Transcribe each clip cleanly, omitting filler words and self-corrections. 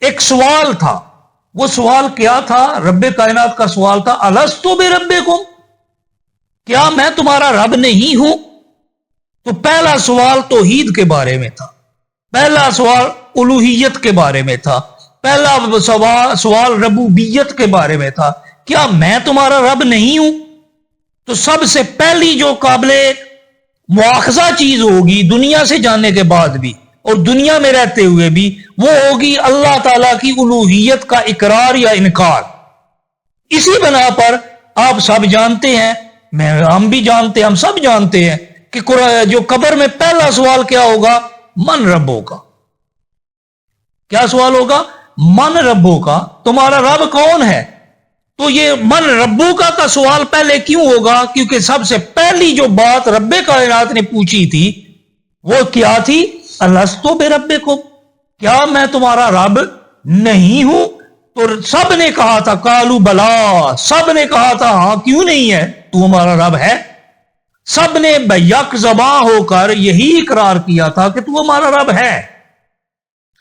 ایک سوال تھا. وہ سوال کیا تھا؟ رب کائنات کا سوال تھا الستو بربکم، کیا میں تمہارا رب نہیں ہوں؟ تو پہلا سوال توحید کے بارے میں تھا، پہلا سوال الوہیت کے بارے میں تھا، پہلا سوال ربوبیت کے بارے میں تھا. کیا میں تمہارا رب نہیں ہوں؟ تو سب سے پہلی جو قابل مواخذہ چیز ہوگی دنیا سے جاننے کے بعد بھی اور دنیا میں رہتے ہوئے بھی، وہ ہوگی اللہ تعالی کی الوہیت کا اقرار یا انکار. اسی بنا پر آپ سب جانتے ہیں، ہم بھی جانتے ہیں، ہم سب جانتے ہیں کہ جو قبر میں پہلا سوال کیا ہوگا؟ من ربوں کا. کیا سوال ہوگا؟ من ربوں کا، تمہارا رب کون ہے؟ تو یہ من ربوں کا سوال پہلے کیوں ہوگا؟ کیونکہ سب سے پہلی جو بات رب کائنات نے پوچھی تھی وہ کیا تھی؟ الستو بربکم، کیا میں تمہارا رب نہیں ہوں؟ تو سب نے کہا تھا قالوا بلا، سب نے کہا تھا ہاں کیوں نہیں ہے، تو ہمارا رب ہے. سب نے بیک زباں ہو کر یہی اقرار کیا تھا کہ تو ہمارا رب ہے.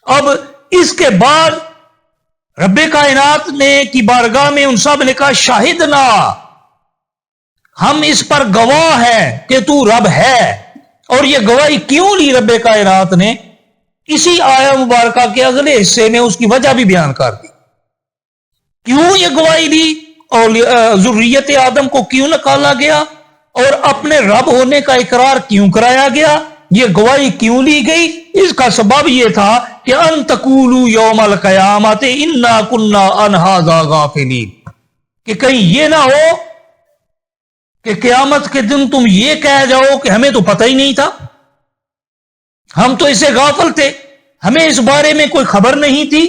اب اس کے بعد رب کائنات نے کی بارگاہ میں ان سب نے کہا شاہدنا، ہم اس پر گواہ ہیں کہ تو رب ہے. اور یہ گواہی کیوں لی رب کائنات نے؟ اسی آیہ مبارکہ کے اگلے حصے میں اس کی وجہ بھی بیان کر دی. کیوں یہ گواہی دی اور ذریت آدم کو کیوں نکالا گیا اور اپنے رب ہونے کا اقرار کیوں کرایا گیا، یہ گواہی کیوں لی گئی؟ اس کا سبب یہ تھا کہ ان تقولوا یوم القیامت انا کنا عن ھذا غافلین، کہ کہیں یہ نہ ہو کہ قیامت کے دن تم یہ کہہ جاؤ کہ ہمیں تو پتہ ہی نہیں تھا، ہم تو اس سے غافل تھے، ہمیں اس بارے میں کوئی خبر نہیں تھی،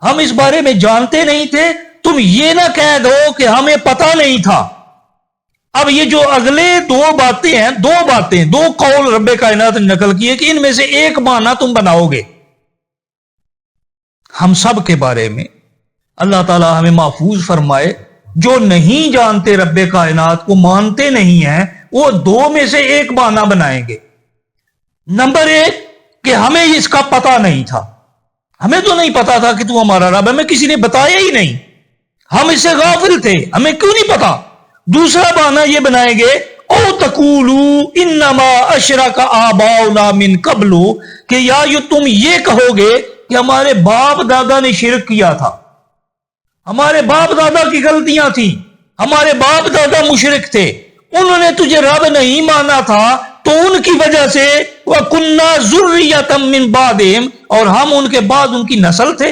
ہم اس بارے میں جانتے نہیں تھے. تم یہ نہ کہہ دو کہ ہمیں پتہ نہیں تھا. اب یہ جو اگلے دو باتیں ہیں، دو قول رب کائنات نے نقل کیے کہ ان میں سے ایک معنی تم بناؤ گے. ہم سب کے بارے میں اللہ تعالی ہمیں محفوظ فرمائے. جو نہیں جانتے رب کائنات کو، مانتے نہیں ہیں، وہ دو میں سے ایک معنی بنائیں گے. نمبر ایک کہ ہمیں اس کا پتہ نہیں تھا، ہمیں تو نہیں پتا تھا کہ تو ہمارا رب ہے، ہمیں کسی نے بتایا ہی نہیں، ہم اس سے غافل تھے، ہمیں کیوں نہیں پتا. دوسرا معنی یہ بنائیں گے او تقولوا انما اشرک آباؤنا من قبل، کہ یا تم یہ کہو گے کہ ہمارے باپ دادا نے شرک کیا تھا، ہمارے باپ دادا کی غلطیاں تھیں، ہمارے باپ دادا مشرک تھے، انہوں نے تجھے رب نہیں مانا تھا تو ان کی وجہ سے وَكُنَّا ذُرِّيَّةً مِّن بَعْدِهِمْ، اور ہم ان کے بعد ان کی نسل تھے،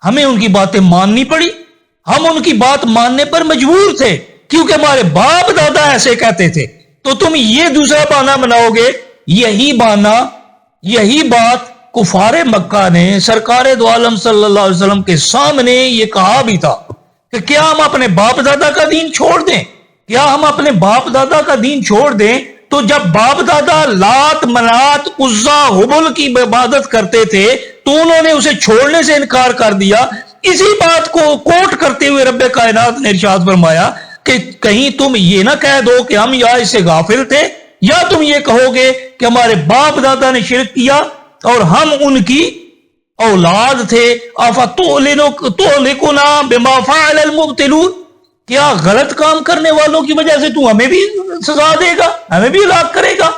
ہمیں ان کی باتیں ماننی پڑی، ہم ان کی بات ماننے پر مجبور تھے کیونکہ ہمارے باپ دادا ایسے کہتے تھے. تو تم یہ دوسرا بہانہ بناؤ گے. یہی بہانہ، یہی بات کفار مکہ نے سرکار دو عالم صلی اللہ علیہ وسلم کے سامنے یہ کہا بھی تھا کہ کیا ہم اپنے باپ دادا کا دین چھوڑ دیں، کیا ہم اپنے باپ دادا کا دین چھوڑ دیں؟ تو جب باپ دادا لات منات عزا ہبل کی عبادت کرتے تھے تو انہوں نے اسے چھوڑنے سے انکار کر دیا. اسی بات کو کوٹ کرتے ہوئے رب کائنات نے ارشاد فرمایا کہ کہیں تم یہ نہ کہہ دو کہ ہم یا اس سے غافل تھے، یا تم یہ کہو گے کہ ہمارے باپ دادا نے شرک کیا اور ہم ان کی اولاد تھے. افتہلکنا بما فعل المبطلون، کیا غلط کام کرنے والوں کی وجہ سے تو ہمیں بھی سزا دے گا، ہمیں بھی ہلاک کرے گا؟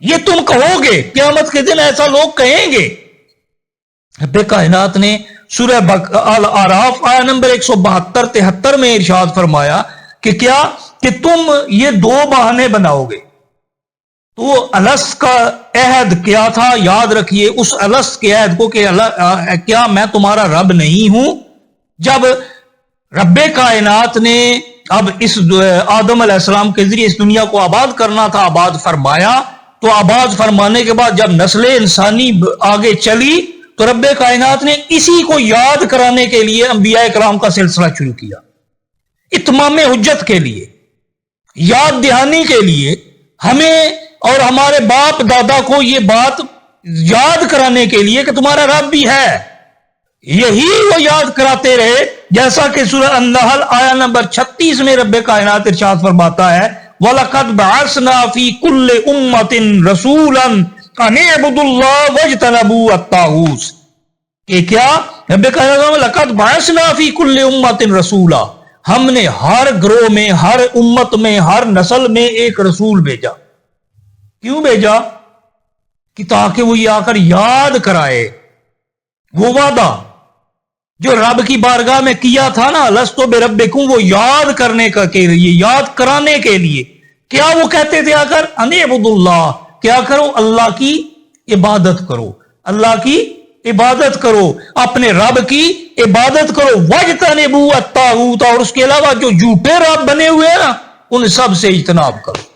یہ تم کہو گے، قیامت کے دن ایسا لوگ کہیں گے. رب کائنات نے سورہ الاعراف آیہ نمبر 172-73 میں ارشاد فرمایا کہ کیا کہ تم یہ دو بہانے بناؤ گے. تو الست کا عہد کیا تھا؟ یاد رکھیے اس الست کے عہد کو کہ کیا میں تمہارا رب نہیں ہوں. جب رب کائنات نے اب اس آدم علیہ السلام کے ذریعے اس دنیا کو آباد کرنا تھا، آباد فرمایا، تو آباد فرمانے کے بعد جب نسل انسانی آگے چلی تو رب کائنات نے اسی کو یاد کرانے کے لیے انبیاء کرام کا سلسلہ شروع کیا، اتمام حجت کے لیے، یاد دہانی کے لیے، ہمیں اور ہمارے باپ دادا کو یہ بات یاد کرانے کے لیے کہ تمہارا رب بھی ہے. یہی وہ یاد کراتے رہے، جیسا کہ سورہ النحل آیہ نمبر 36 میں رب کائنات ارشاد فرماتا ہے وَلَقَدْ بَعَثْنَا فِي كُلِّ أُمَّةٍ رَسُولًا أَنِ اعْبُدُوا اللَّهَ وَاجْتَنِبُوا الطَّاغُوتَ، کہ کیا رب کائنات لقد بعثنا فی کل امت رسولا، ہم نے ہر گروہ میں، ہر امت میں، ہر نسل میں ایک رسول بھیجا۔ کیوں بھیجا؟ کہ تاکہ وہ یہ آ کر یاد کرائے وہ وعدہ جو رب کی بارگاہ میں کیا تھا نا، لستو بربکم، وہ یاد کرنے کا کے لیے، یاد کرانے کے لیے۔ کیا وہ کہتے تھے آ کر؟ ان اعبدوا اللہ، کیا کرو؟ اللہ کی عبادت کرو، اللہ کی عبادت کرو، اپنے رب کی عبادت کرو، واجتنبوا الطاغوت، اور اس کے علاوہ جو جھوٹے رب بنے ہوئے ہیں نا ان سب سے اجتناب کرو۔